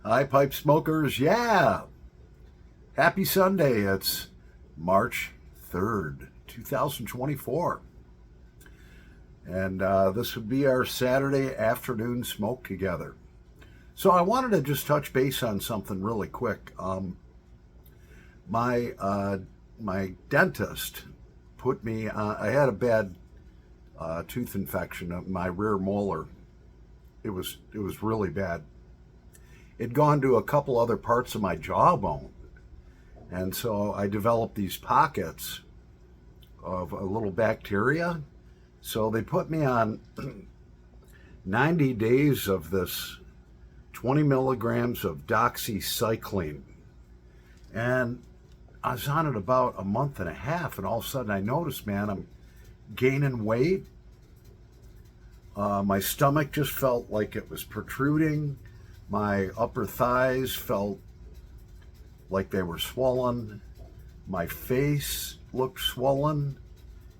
Hi, pipe smokers. Yeah. Happy Sunday. It's March 3rd, 2024. And this would be our Saturday afternoon smoke together. So I wanted to just touch base on something really quick. My my dentist put me. I had a bad tooth infection of my rear molar. It was really bad. It'd gone to a couple other parts of my jawbone. And so I developed these pockets of a little bacteria. So they put me on 90 days of this 20 milligrams of doxycycline. And I was on it about a month and a half, and all of a sudden I noticed, man, I'm gaining weight. My stomach just felt like it was protruding. My upper thighs felt like they were swollen. My face looked swollen.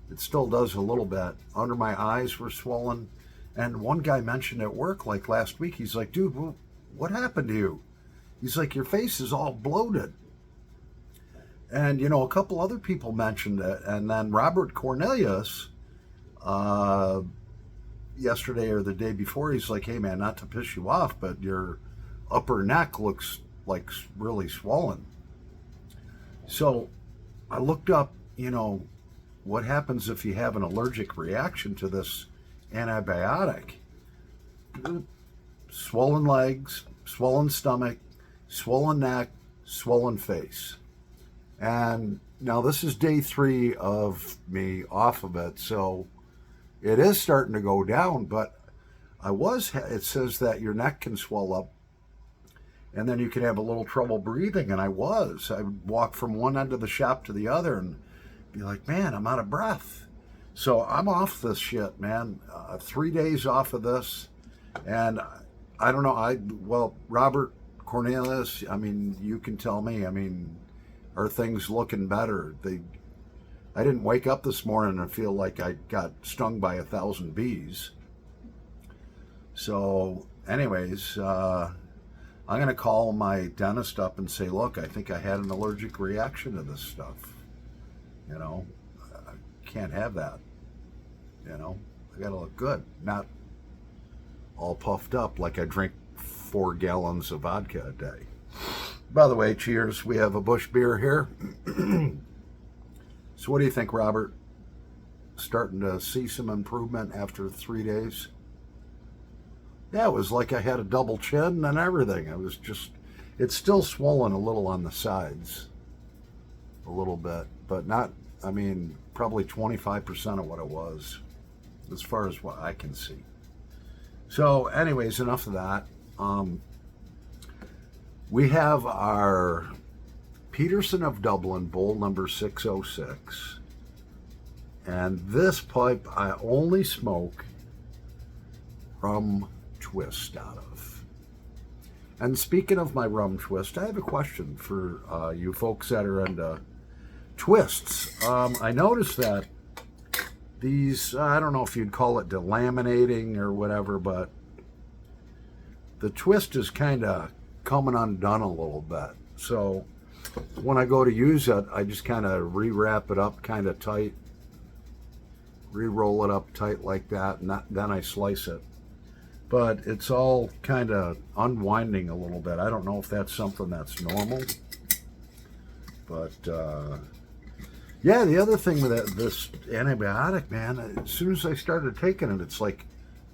It still does a little bit. Under my eyes were swollen. And one guy mentioned at work, like last week, he's like, dude, what happened to you? He's like, your face is all bloated. And, a couple other people mentioned it. And then Robert Cornelius, yesterday or the day before, he's like, hey, man, not to piss you off, but your upper neck looks like really swollen. So I looked up, what happens if you have an allergic reaction to this antibiotic? Swollen legs, swollen stomach, swollen neck, swollen face. And now this is day 3 of me off of it, so it is starting to go down, but it says that your neck can swell up and then you can have a little trouble breathing. And I would walk from one end of the shop to the other and be like, man, I'm out of breath. So I'm off this shit, man. 3 days off of this. And I don't know. Robert Cornelius, you can tell me, are things looking better? I didn't wake up this morning and feel like I got stung by 1,000 bees. So anyways, I'm going to call my dentist up and say, look, I think I had an allergic reaction to this stuff. I can't have that. I got to look good, not all puffed up like I drink 4 gallons of vodka a day. By the way, cheers. We have a Busch beer here. So what do you think, Robert? Starting to see some improvement after 3 days? Yeah, it was like I had a double chin and everything. It's still swollen a little on the sides. A little bit, but not, probably 25% of what it was, as far as what I can see. So anyways, enough of that. We have our Peterson of Dublin bowl number 606. And this pipe I only smoke rum twist out of. And speaking of my rum twist, I have a question for you folks that are into twists. I noticed that these, I don't know if you'd call it delaminating or whatever, but the twist is kind of coming undone a little bit. So when I go to use it, I just kind of re-wrap it up kind of tight, re-roll it up tight like that, and then I slice it. But it's all kind of unwinding a little bit. I don't know if that's something that's normal. But, yeah, the other thing with this antibiotic, man, as soon as I started taking it, it's like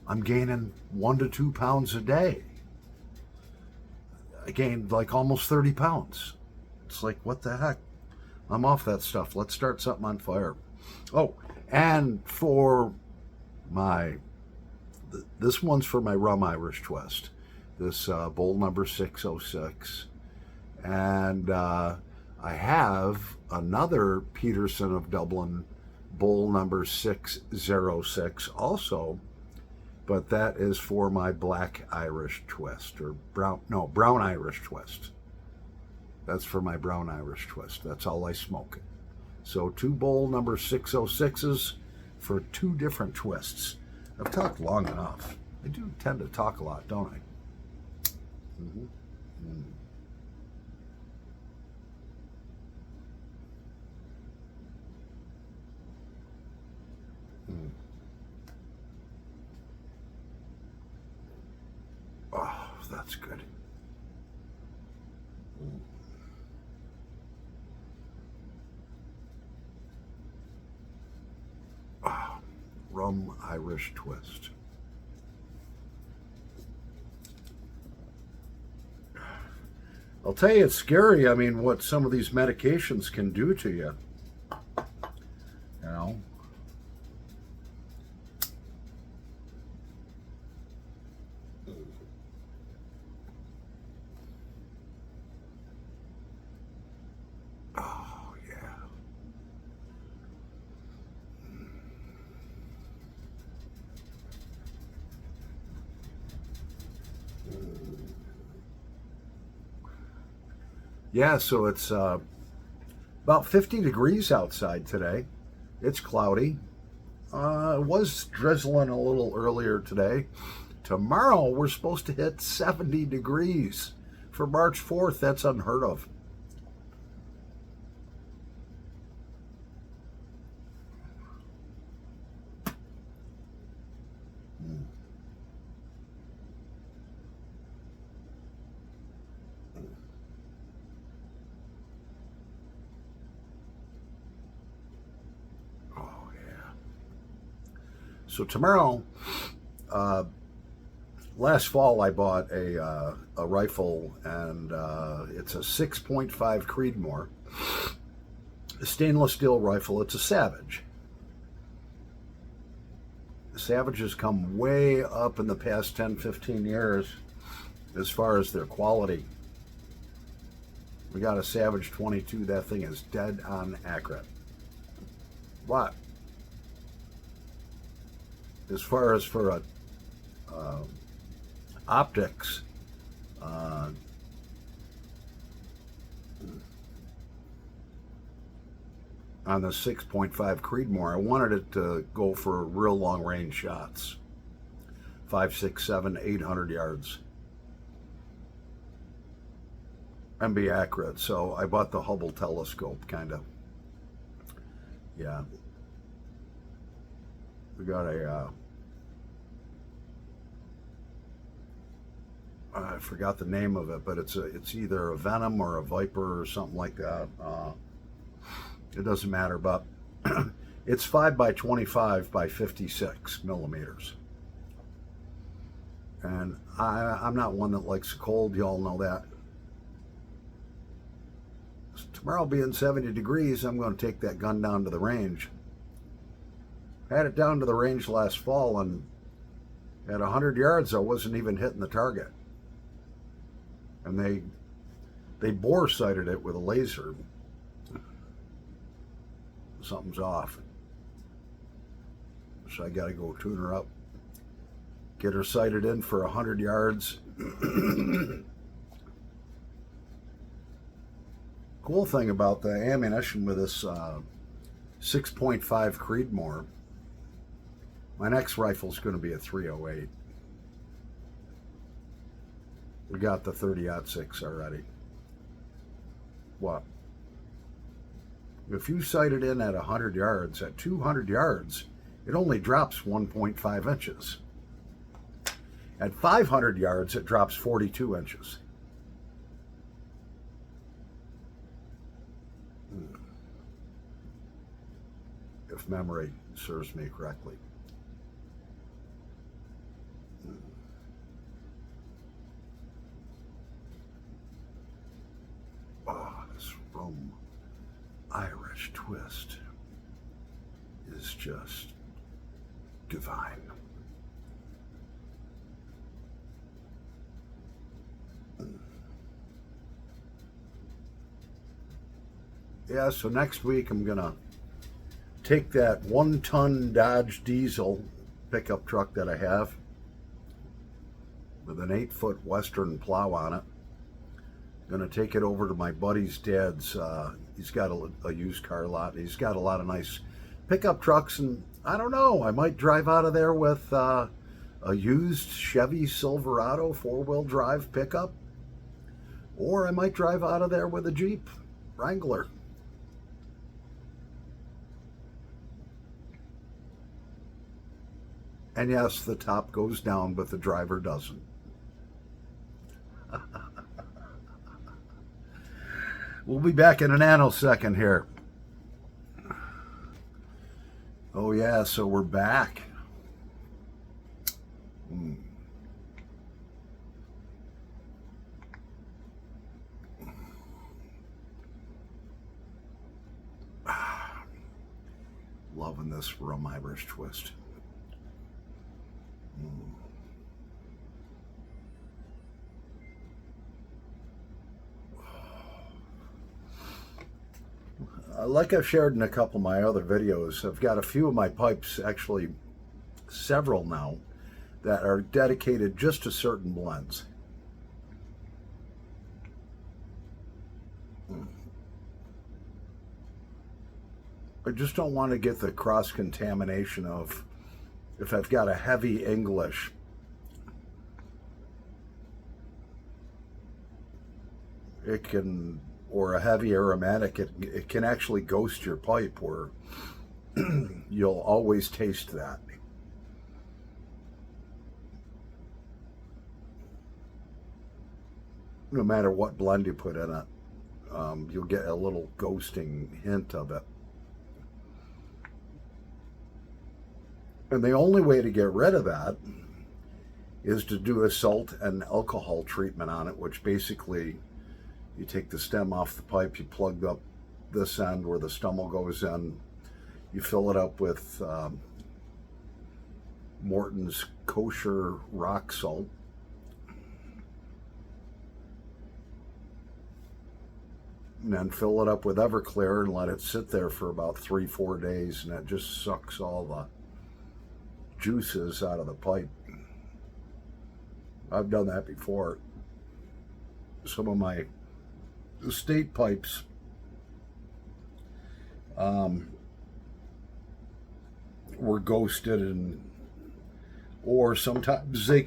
I'm gaining 1 to 2 pounds a day. I gained like almost 30 pounds. It's like, what the heck? I'm off that stuff. Let's start something on fire. Oh, and for this one's for my rum Irish twist. This bowl number 606. And I have another Peterson of Dublin bowl number 606 also, but that is for my black Irish twist, or brown Irish twist. That's for my brown Irish twist. That's all I smoke. So 2 bowl number 606s for 2 different twists. I've talked long enough. I do tend to talk a lot, don't I? Mm-hmm. Mm. Mm. Oh, that's good. Mm. Oh, rum Irish twist. I'll tell you, it's scary. I mean, what some of these medications can do to you. You know? Oh, yeah. Yeah, so it's about 50 degrees outside today. It's cloudy. It was drizzling a little earlier today. Tomorrow, we're supposed to hit 70 degrees. For March 4th, that's unheard of. Mm. Oh, yeah. So tomorrow, uh, last fall, I bought a rifle, and it's a 6.5 Creedmoor, a stainless steel rifle. It's a Savage. Savages come way up in the past 10, 15 years as far as their quality. We got a Savage 22. That thing is dead on accurate. What? As far as for uh, optics, uh, on the 6.5 Creedmoor, I wanted it to go for real long range shots, 5, 6, 7, 800 yards, and be accurate. So I bought the Hubble telescope, kind of. Yeah, we got I forgot the name of it, but it's either a Venom or a Viper or something like that. It doesn't matter, but it's 5 by 25 by 56 millimeters. And I'm not one that likes the cold. You all know that. Tomorrow being 70 degrees, I'm going to take that gun down to the range. I had it down to the range last fall, and at 100 yards, I wasn't even hitting the target. And they bore sighted it with a laser. Something's off. So I got to go tune her up, get her sighted in for 100 yards. Cool thing about the ammunition with this 6.5 Creedmoor, my next rifle is going to be a 308. We got the 30-06 already. What? If you sight it in at 100 yards, at 200 yards, it only drops 1.5 inches. At 500 yards, it drops 42 inches. If memory serves me correctly. Oh, this rum Irish twist is just divine. Yeah, so next week I'm going to take that 1-ton Dodge diesel pickup truck that I have with an 8-foot Western plow on it. I'm going to take it over to my buddy's dad's. He's got a used car lot. He's got a lot of nice pickup trucks, and I don't know, I might drive out of there with a used Chevy Silverado 4-wheel drive pickup Or I might drive out of there with a Jeep Wrangler. And yes, the top goes down, but the driver doesn't. We'll be back in a nanosecond here. Oh yeah, so we're back. Loving this rum Irish twist. Like I've shared in a couple of my other videos, I've got a few of my pipes, actually several now, that are dedicated just to certain blends. I just don't want to get the cross-contamination of, if I've got a heavy English, it can, or a heavy aromatic, it can actually ghost your pipe, where you'll always taste that. No matter what blend you put in it, you'll get a little ghosting hint of it. And the only way to get rid of that is to do a salt and alcohol treatment on it, which basically, you take the stem off the pipe, you plug up this end where the stummel goes in, you fill it up with Morton's kosher rock salt. And then fill it up with Everclear and let it sit there for about 3-4 days, and it just sucks all the juices out of the pipe. I've done that before. Some of my estate pipes, were ghosted, and or sometimes a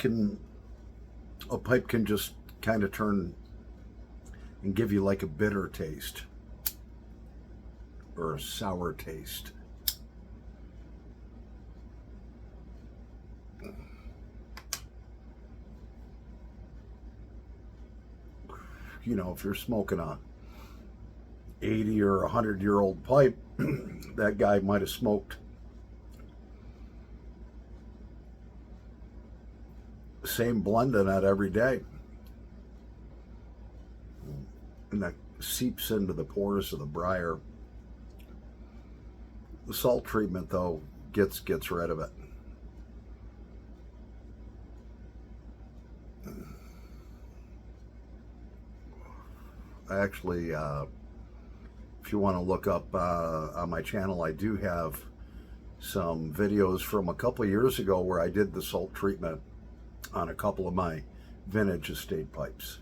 pipe can just kind of turn and give you like a bitter taste or a sour taste. You know, if you're smoking a 80 or 100-year-old pipe, that guy might have smoked the same blend in that every day. And that seeps into the pores of the briar. The salt treatment, though, gets rid of it. Actually, if you want to look up on my channel, I do have some videos from a couple of years ago where I did the salt treatment on a couple of my vintage estate pipes.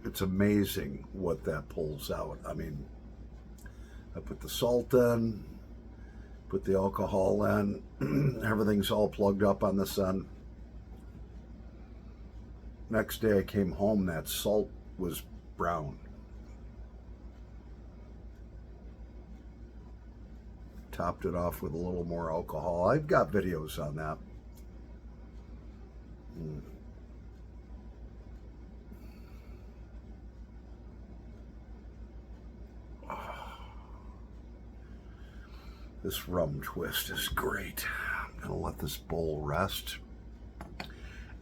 It's amazing what that pulls out. I mean, I put the salt in, put the alcohol in, everything's all plugged up on this end. Next day I came home, that salt was brown. Topped it off with a little more alcohol. I've got videos on that. This rum twist is great. I'm going to let this bowl rest.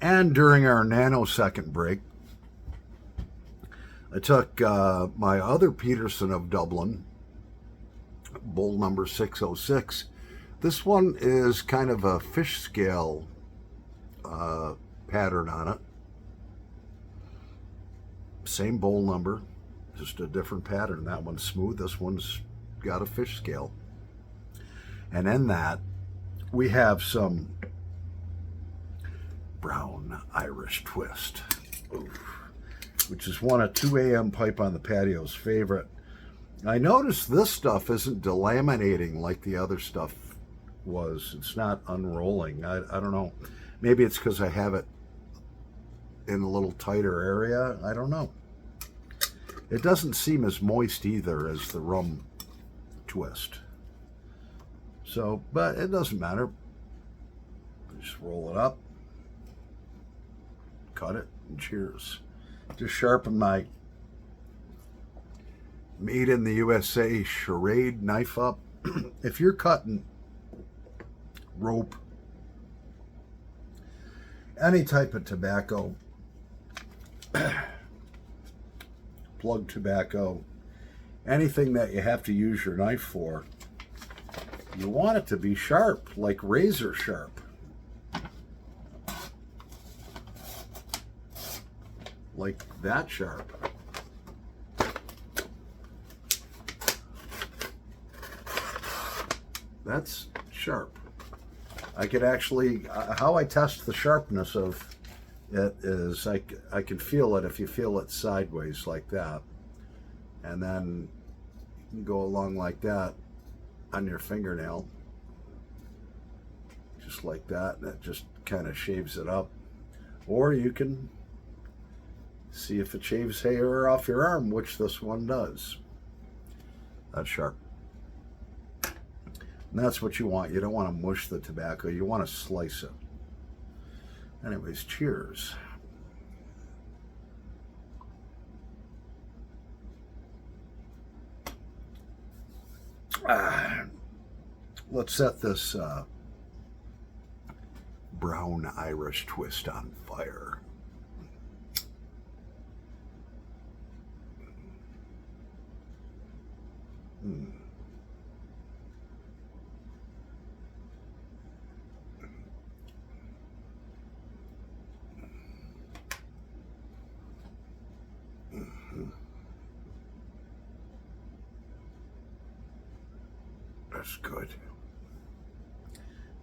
And during our nanosecond break, I took my other Peterson of Dublin, bowl number 606. This one is kind of a fish scale pattern on it. Same bowl number, just a different pattern. That one's smooth, this one's got a fish scale. And in that, we have some brown Irish twist, which is one of 2 a.m. Pipe on the Patio's favorite. I noticed this stuff isn't delaminating like the other stuff was. It's not unrolling. I don't know. Maybe it's because I have it in a little tighter area. I don't know. It doesn't seem as moist either as the rum twist. So, but it doesn't matter. Just roll it up, cut it, and cheers. Just sharpen my Made in the USA Charade knife up. If you're cutting rope, any type of tobacco, plug tobacco, anything that you have to use your knife for, you want it to be sharp, like razor sharp. Like that sharp. That's sharp. I could actually, how I test the sharpness of it is I can feel it if you feel it sideways like that. And then you can go along like that on your fingernail. Just like that, and it just kind of shaves it up. Or you can see if it shaves hair off your arm, which this one does. That's sharp. And that's what you want. You don't want to mush the tobacco. You want to slice it. Anyways, cheers. Let's set this brown Irish twist on fire. That's good.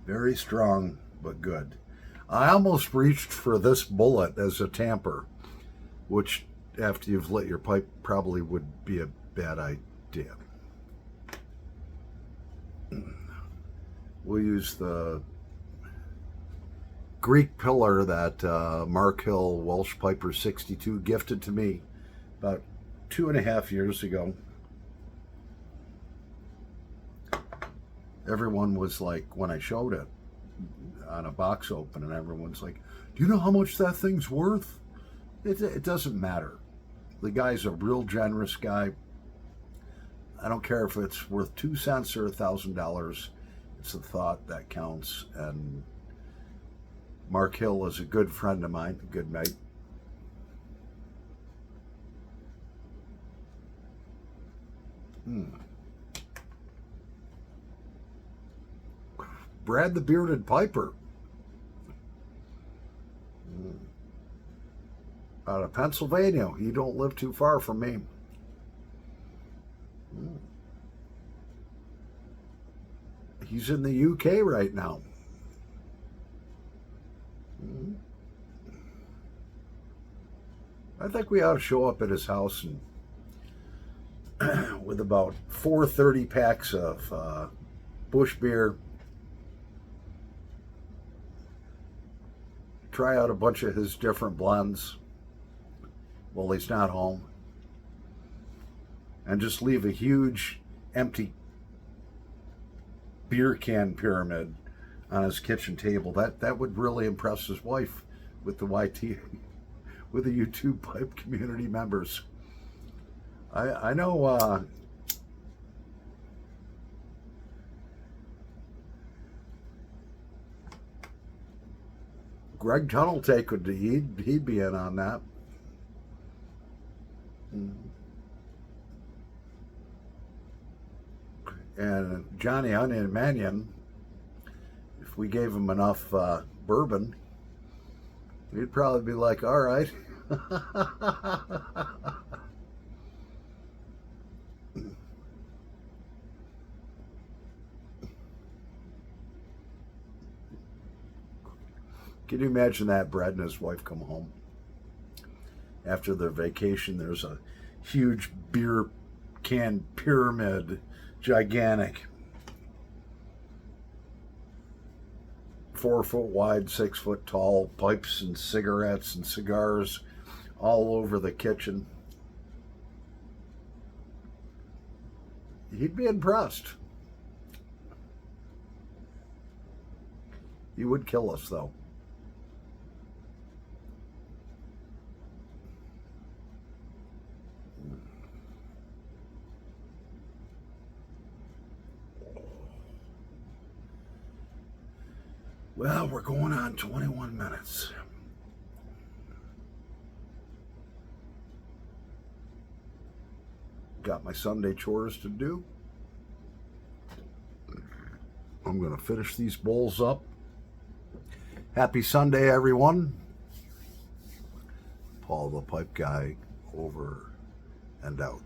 Very strong, but good. I almost reached for this bullet as a tamper, which after you've lit your pipe probably would be a bad idea. We'll use the Greek pillar that Mark Hill Welsh Piper 62 gifted to me about 2.5 years ago. Everyone was like, when I showed it on a box open, and everyone's like, do you know how much that thing's worth? It doesn't matter. The guy's a real generous guy. I don't care if it's worth 2 cents or $1,000. It's the thought that counts. And Mark Hill is a good friend of mine, a good mate. Brad the Bearded Piper. Out of Pennsylvania. He don't live too far from me. He's in the UK right now. I think we ought to show up at his house and with about 430 packs of Bush beer. Try out a bunch of his different blends while he's not home. And just leave a huge empty beer can pyramid on his kitchen table. That would really impress his wife with the YT, with the YouTube pipe community members. I know Greg Tunneltake would he'd be in on that. And Johnny Onion Mannion, if we gave him enough bourbon, he'd probably be like, all right. Can you imagine that? Brad and his wife come home after their vacation. There's a huge beer can pyramid, gigantic, 4 foot wide, 6 foot tall, pipes and cigarettes and cigars all over the kitchen. He'd be impressed. He would kill us, though. Well, we're going on 21 minutes. Got my Sunday chores to do. I'm going to finish these bowls up. Happy Sunday, everyone. Paul the Pipe Guy, over and out.